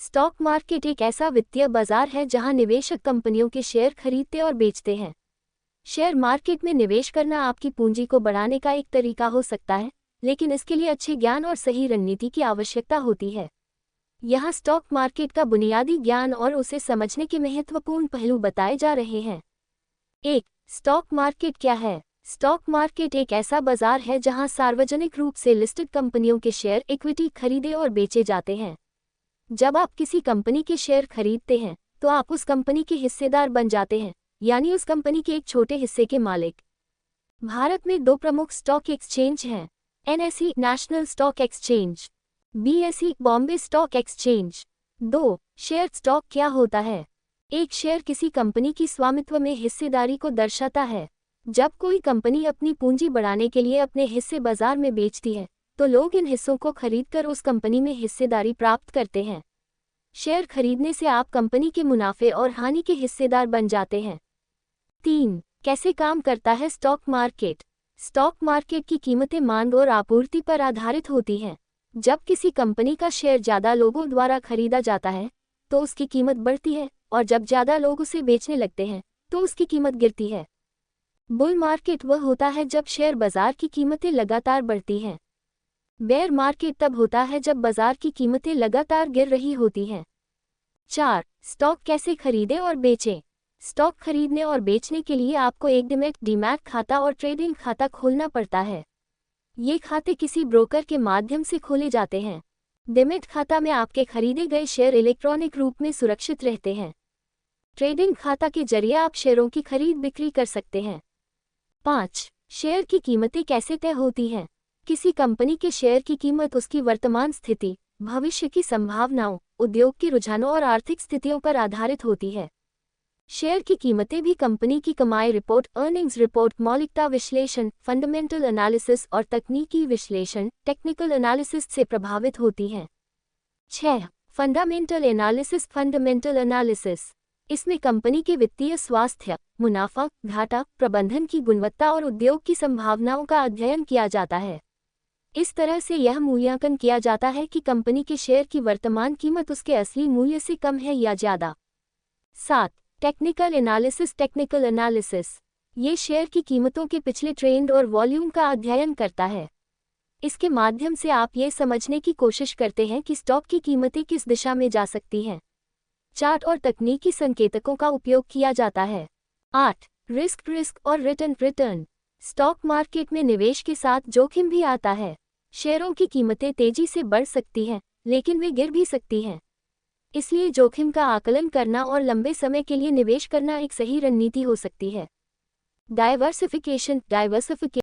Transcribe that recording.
Stock market एक ऐसा वित्तीय बाजार है जहां निवेशक कंपनियों के शेयर खरीदते और बेचते हैं। शेयर मार्केट में निवेश करना आपकी पूंजी को बढ़ाने का एक तरीका हो सकता है, लेकिन इसके लिए अच्छे ज्ञान और सही रणनीति की आवश्यकता होती है। यहाँ स्टॉक मार्केट का बुनियादी ज्ञान और उसे समझने के महत्वपूर्ण पहलू बताए जा रहे हैं। 1. स्टॉक मार्केट क्या है? स्टॉक मार्केट एक ऐसा बाजार है जहां सार्वजनिक रूप से लिस्टेड कंपनियों के शेयर इक्विटी खरीदे और बेचे जाते हैं। जब आप किसी कंपनी के शेयर खरीदते हैं तो आप उस कंपनी के हिस्सेदार बन जाते हैं, यानी उस कंपनी के एक छोटे हिस्से के मालिक। भारत में 2 प्रमुख स्टॉक एक्सचेंज हैं, NSE national stock exchange, BSE Bombay stock exchange. 2. Share stock क्या होता है? एक शेयर किसी कंपनी की स्वामित्व में हिस्सेदारी को दर्शाता है। जब कोई कंपनी अपनी पूंजी बढ़ाने के लिए अपने हिस्से बाजार में बेचती है तो लोग इन हिस्सों को खरीदकर उस कंपनी में हिस्सेदारी प्राप्त करते हैं। शेयर खरीदने से आप कंपनी के मुनाफे और हानि के हिस्सेदार बन जाते हैं। 3. कैसे काम करता है स्टॉक मार्केट? स्टॉक मार्केट की कीमतें मांग और आपूर्ति पर आधारित होती हैं। जब किसी कंपनी का शेयर ज़्यादा लोगों द्वारा खरीदा जाता है तो उसकी कीमत बढ़ती है, और जब ज़्यादा लोग उसे बेचने लगते हैं तो उसकी कीमत गिरती है। बुल मार्केट वह होता है जब शेयर बाजार की कीमतें लगातार बढ़ती हैं। बेयर मार्केट तब होता है जब बाजार की कीमतें लगातार गिर रही होती हैं। 4. स्टॉक कैसे खरीदें और बेचें? स्टॉक खरीदने और बेचने के लिए आपको एक डीमैट खाता और ट्रेडिंग खाता खोलना पड़ता है। ये खाते किसी ब्रोकर के माध्यम से खोले जाते हैं। डीमैट खाता में आपके खरीदे गए शेयर इलेक्ट्रॉनिक रूप में सुरक्षित रहते हैं। ट्रेडिंग खाता के जरिए आप शेयरों की खरीद बिक्री कर सकते हैं। 5. शेयर की कीमतें कैसे तय होती हैं? किसी कंपनी के शेयर की कीमत उसकी वर्तमान स्थिति, भविष्य की संभावनाओं, उद्योग के रुझानों और आर्थिक स्थितियों पर आधारित होती है। शेयर की कीमतें भी कंपनी की कमाई रिपोर्ट, अर्निंग्स रिपोर्ट, मौलिकता विश्लेषण, फंडामेंटल एनालिसिस और तकनीकी विश्लेषण, टेक्निकल एनालिसिस से प्रभावित होती हैं। 6. Fundamental analysis. इसमें कंपनी के वित्तीय स्वास्थ्य, मुनाफा, घाटा, प्रबंधन की गुणवत्ता और उद्योग की संभावनाओं का अध्ययन किया जाता है। इस तरह से यह मूल्यांकन किया जाता है कि कंपनी के शेयर की वर्तमान कीमत उसके असली मूल्य से कम है या ज़्यादा। 7. Technical analysis. ये शेयर की कीमतों के पिछले ट्रेंड और वॉल्यूम का अध्ययन करता है। इसके माध्यम से आप ये समझने की कोशिश करते हैं कि स्टॉक की कीमतें किस दिशा में जा सकती हैं। चार्ट और तकनीकी संकेतकों का उपयोग किया जाता है। 8. रिस्क और रिटर्न। स्टॉक मार्केट में निवेश के साथ जोखिम भी आता है। शेयरों की कीमतें तेजी से बढ़ सकती हैं, लेकिन वे गिर भी सकती हैं। इसलिए जोखिम का आकलन करना और लंबे समय के लिए निवेश करना एक सही रणनीति हो सकती है। डाइवर्सिफिकेशन।